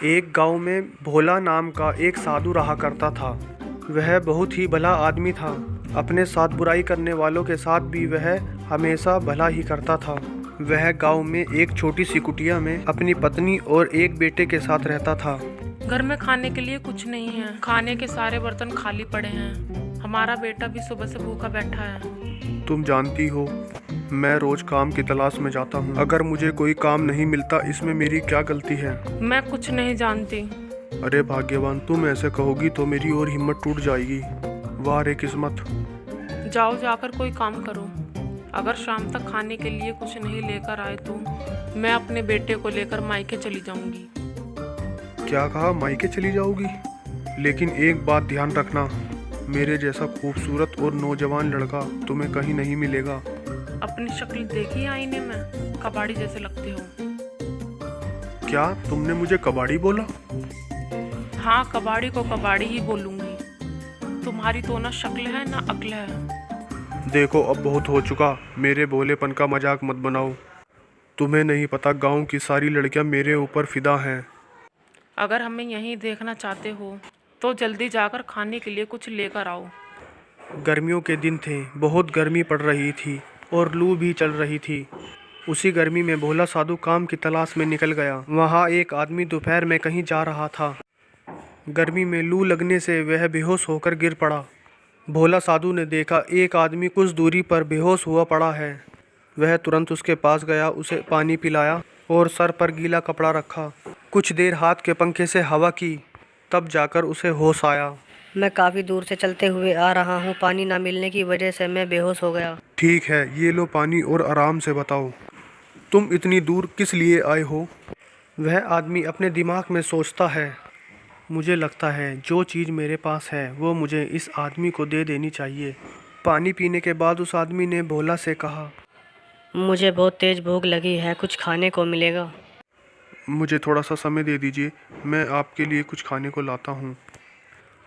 एक गांव में भोला नाम का एक साधु रहा करता था। वह बहुत ही भला आदमी था। अपने साथ बुराई करने वालों के साथ भी वह हमेशा भला ही करता था। वह गांव में एक छोटी सी कुटिया में अपनी पत्नी और एक बेटे के साथ रहता था। घर में खाने के लिए कुछ नहीं है। खाने के सारे बर्तन खाली पड़े हैं। हमारा बेटा भी सुबह से भूखा बैठा है। तुम जानती हो, मैं रोज काम की तलाश में जाता हूँ। अगर मुझे कोई काम नहीं मिलता, इसमें मेरी क्या गलती है? मैं कुछ नहीं जानती। अरे भाग्यवान, तुम ऐसे कहोगी तो मेरी और हिम्मत टूट जाएगी। वाह रे किस्मत। जाओ जाकर कोई काम करो। अगर शाम तक खाने के लिए कुछ नहीं लेकर आए तो मैं अपने बेटे को लेकर मायके चली जाऊंगी। क्या कहा, मायके चली जाओगी? लेकिन एक बात ध्यान रखना, मेरे जैसा खूबसूरत और नौजवान लड़का तुम्हें कहीं नहीं मिलेगा। अपनी शक्ल देखी आईने में? कबाड़ी जैसे लगते हो। क्या तुमने मुझे कबाड़ी बोला? हाँ, कबाड़ी को कबाड़ी ही बोलूंगी। तुम्हारी तो ना शक्ल है ना अक्ल है। देखो, अब बहुत हो चुका। मेरे भोलेपन का मजाक मत बनाओ। तुम्हें नहीं पता, गांव की सारी लड़कियां मेरे ऊपर फिदा हैं। अगर हमें यहीं देखना चाहते हो तो जल्दी जाकर खाने के लिए कुछ लेकर आओ। गर्मियों के दिन थे, बहुत गर्मी पड़ रही थी और लू भी चल रही थी। उसी गर्मी में भोला साधु काम की तलाश में निकल गया। वहाँ एक आदमी दोपहर में कहीं जा रहा था। गर्मी में लू लगने से वह बेहोश होकर गिर पड़ा। भोला साधु ने देखा एक आदमी कुछ दूरी पर बेहोश हुआ पड़ा है। वह तुरंत उसके पास गया, उसे पानी पिलाया और सर पर गीला कपड़ा रखा। कुछ देर हाथ के पंखे से हवा की, तब जाकर उसे होश आया। मैं काफ़ी दूर से चलते हुए आ रहा हूँ। पानी ना मिलने की वजह से मैं बेहोश हो गया। ठीक है, ये लो पानी और आराम से बताओ, तुम इतनी दूर किस लिए आए हो? वह आदमी अपने दिमाग में सोचता है, मुझे लगता है जो चीज़ मेरे पास है वो मुझे इस आदमी को दे देनी चाहिए। पानी पीने के बाद उस आदमी ने भोला से कहा, मुझे बहुत तेज़ भूख लगी है, कुछ खाने को मिलेगा? मुझे थोड़ा सा समय दे दीजिए, मैं आपके लिए कुछ खाने को लाता हूँ।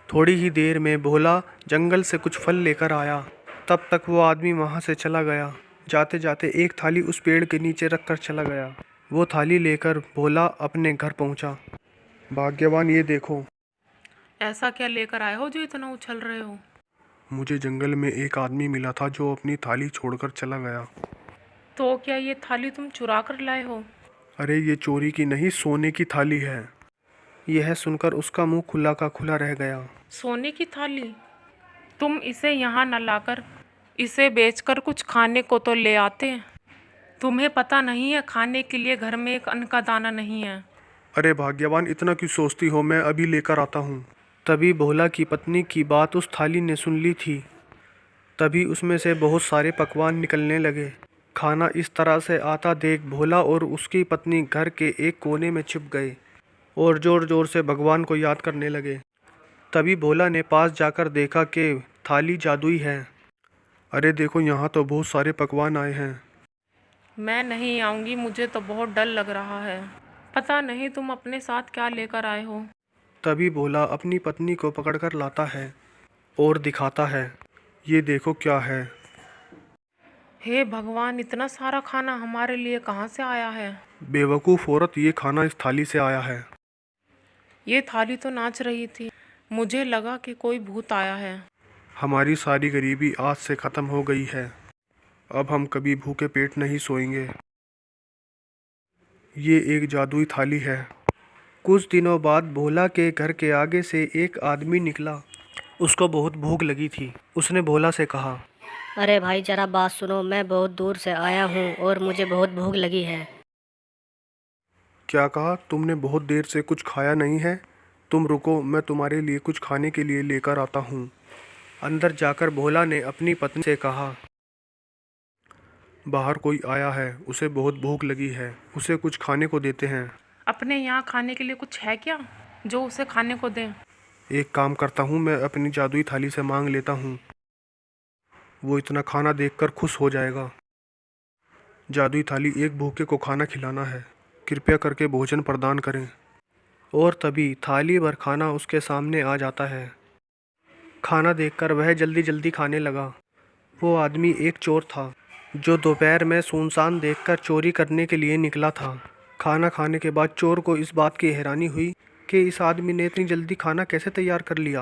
थोड़ी ही देर में भोला जंगल से कुछ फल लेकर आया। तब तक वो आदमी वहाँ से चला गया। जाते जाते एक थाली उस पेड़ के नीचे रख कर चला गया। वो थाली लेकर भोला अपने घर पहुँचा। भाग्यवान, ये देखो। ऐसा क्या लेकर आए हो जो इतना उछल रहे हो? मुझे जंगल में एक आदमी मिला था जो अपनी थाली छोड़कर चला गया। तो क्या ये थाली तुम चुरा कर लाए हो? अरे ये चोरी की नहीं, सोने की थाली है। यह सुनकर उसका मुंह खुला का खुला रह गया। सोने की थाली? तुम इसे यहाँ न लाकर इसे बेचकर कुछ खाने को तो ले आते। तुम्हें पता नहीं है खाने के लिए घर में एक अन्न का दाना नहीं है। अरे भाग्यवान, इतना क्यों सोचती हो, मैं अभी लेकर आता हूँ। तभी भोला की पत्नी की बात उस थाली ने सुन ली थी। तभी उसमें से बहुत सारे पकवान निकलने लगे। खाना इस तरह से आता देख भोला और उसकी पत्नी घर के एक कोने में छिप गए और ज़ोर ज़ोर से भगवान को याद करने लगे। तभी भोला ने पास जाकर देखा कि थाली जादुई है। अरे देखो, यहाँ तो बहुत सारे पकवान आए हैं। मैं नहीं आऊँगी, मुझे तो बहुत डर लग रहा है। पता नहीं तुम अपने साथ क्या लेकर आए हो। तभी भोला अपनी पत्नी को पकड़कर लाता है और दिखाता है, ये देखो क्या है। हे भगवान, इतना सारा खाना हमारे लिए कहाँ से आया है? बेवकूफ़ औरत, ये खाना इस थाली से आया है। ये थाली तो नाच रही थी। मुझे लगा कि कोई भूत आया है। हमारी सारी गरीबी आज से ख़त्म हो गई है। अब हम कभी भूखे पेट नहीं सोएंगे। ये एक जादुई थाली है। कुछ दिनों बाद भोला के घर के आगे से एक आदमी निकला। उसको बहुत भूख लगी थी। उसने भोला से कहा, अरे भाई ज़रा बात सुनो, मैं बहुत दूर से आया हूँ और मुझे बहुत भूख लगी है। क्या कहा? तुमने बहुत देर से कुछ खाया नहीं है? तुम रुको, मैं तुम्हारे लिए कुछ खाने के लिए लेकर आता हूँ। अंदर जाकर भोला ने अपनी पत्नी से कहा, बाहर कोई आया है, उसे बहुत भूख लगी है, उसे कुछ खाने को देते हैं। अपने यहाँ खाने के लिए कुछ है क्या जो उसे खाने को दें? एक काम करता हूँ, मैं अपनी जादुई थाली से मांग लेता हूँ। वो इतना खाना देखकर खुश हो जाएगा। जादुई थाली एक भूखे को खाना खिलाना है, कृपया करके भोजन प्रदान करें। और तभी थाली भर खाना उसके सामने आ जाता है। खाना देखकर वह जल्दी जल्दी खाने लगा। वो आदमी एक चोर था जो दोपहर में सुनसान देखकर चोरी करने के लिए निकला था। खाना खाने के बाद चोर को इस बात की हैरानी हुई कि इस आदमी ने इतनी जल्दी खाना कैसे तैयार कर लिया।